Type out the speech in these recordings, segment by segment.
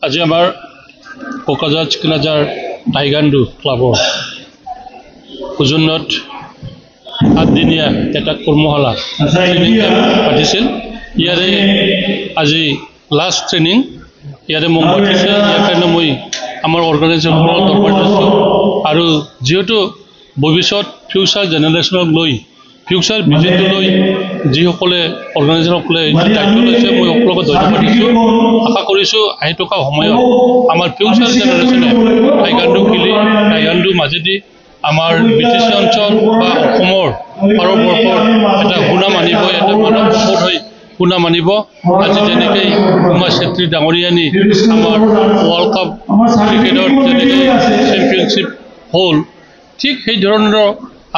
আজি আমাৰ কোকৰাঝাৰ চিকনাঝাৰ টাইগাণ্ডু ক্লাবৰ সৌজন্যত 7 দিনীয়া এটা কৰ্মশালা ট্ৰেইনিং কেম্প পাতিছিল। ইয়াৰে আজি লাষ্ট ট্ৰেইনিং ইয়াৰে মোক মাতিছে। ইয়াৰ কাৰণে মই আমাৰ অৰ্গেনাইজেশ্যনক ধন্যবাদ দিছোঁ। আৰু যেহেতু ভৱিষ্যত ফিউচাৰ জেনেৰেশ্যনক লৈ ফিউচাৰ ভিজনটো লৈ যিসকলে অৰ্গেনাইজেশ্যনসকলে দায়িত্ব লৈছে মই সকলোকে ধন্যবাদ দিছোঁ। আশা কৰিছোঁ আহি থকা সময়ত আমাৰ ফিউচাৰ জেনেৰেশ্যনে টাইগাণ্ডু মাজেদি আমাৰ BTC অঞ্চল বা অসমৰ ভাৰতবৰ্ষৰ এটা সুনাম আনিব, এটা মানৱ সম্পদ হৈ সুনাম আনিব। আজি যেনেকৈ উমা চেত্ৰী ডাঙৰীয়ানী আমাৰ ৱৰ্ল্ড কাপ ক্ৰিকেটত যেনেকৈ চেম্পিয়নশ্বিপ হ'ল, ঠিক সেই ধৰণৰ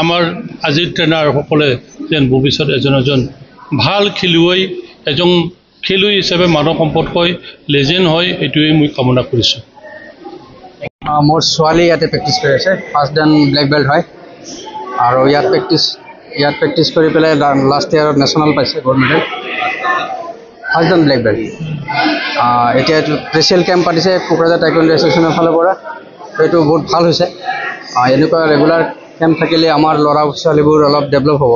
আমাৰ আজিৰ ট্ৰেইনাৰসকলে যেন ভৱিষ্যত এজন ভাল খেলুৱৈ, এজন খেলুৱৈ হিচাপে মানৱ সম্পদ হয়, লেজেণ্ড হয়, এইটোৱেই মই কামনা কৰিছোঁ। মোৰ ছোৱালী ইয়াতে প্ৰেক্টিছ কৰি আছে। ফাৰ্ষ্ট ডান ব্লেক বেল্ট হয় আৰু ইয়াত প্ৰেক্টিছ কৰি পেলাই লাষ্ট ইয়াৰত নেশ্যনেল পাইছে gold medal. First dan black belt. এতিয়া এইটো স্পেচিয়েল কেম্প পাতিছে কোকৰাঝাৰ টাইকোৱাণ্ডো এছ'চিয়েশ্যনৰ ফালৰ পৰা। এইটো বহুত ভাল হৈছে। এনেকুৱা ৰেগুলাৰ কেম্প থাকিলে আমাৰ ল'ৰা ছোৱালীবোৰ অলপ ডেভেলপ হ'ব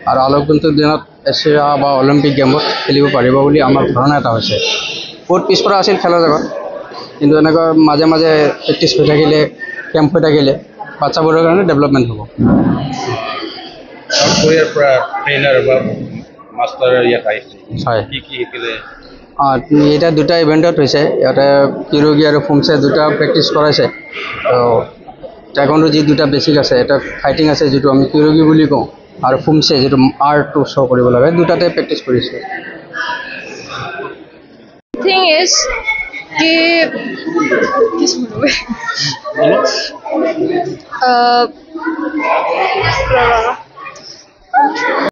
আৰু আগন্তুক দিনত এছিয়া বা অলিম্পিক গেমত খেলিব পাৰিব বুলি আমাৰ ধাৰণা এটা হৈছে। বহুত পিছপৰা আছিল খেলৰ জগত, কিন্তু এনেকুৱা মাজে মাজে প্ৰেক্টিছ হৈ থাকিলে, কেম্প হৈ থাকিলে বাচ্চাবোৰৰ কাৰণে ডেভেলপমেণ্ট হ'ব। হয়, এতিয়া দুটা ইভেণ্টত হৈছে। ইয়াতে কিৰোগী আৰু ফুমছে দুটা প্ৰেক্টিছ কৰাইছে। টাইকোৱাণ্ডো যি দুটা বেছিক আছে, এটা ফাইটিং আছে যিটো আমি কিৰোগী বুলি কওঁ, আৰু ফুমছে যিটো আৰ্টটো শ্ব' কৰিব লাগে, দুটাতে প্ৰেক্টিছ কৰিছে। थिंग इज कि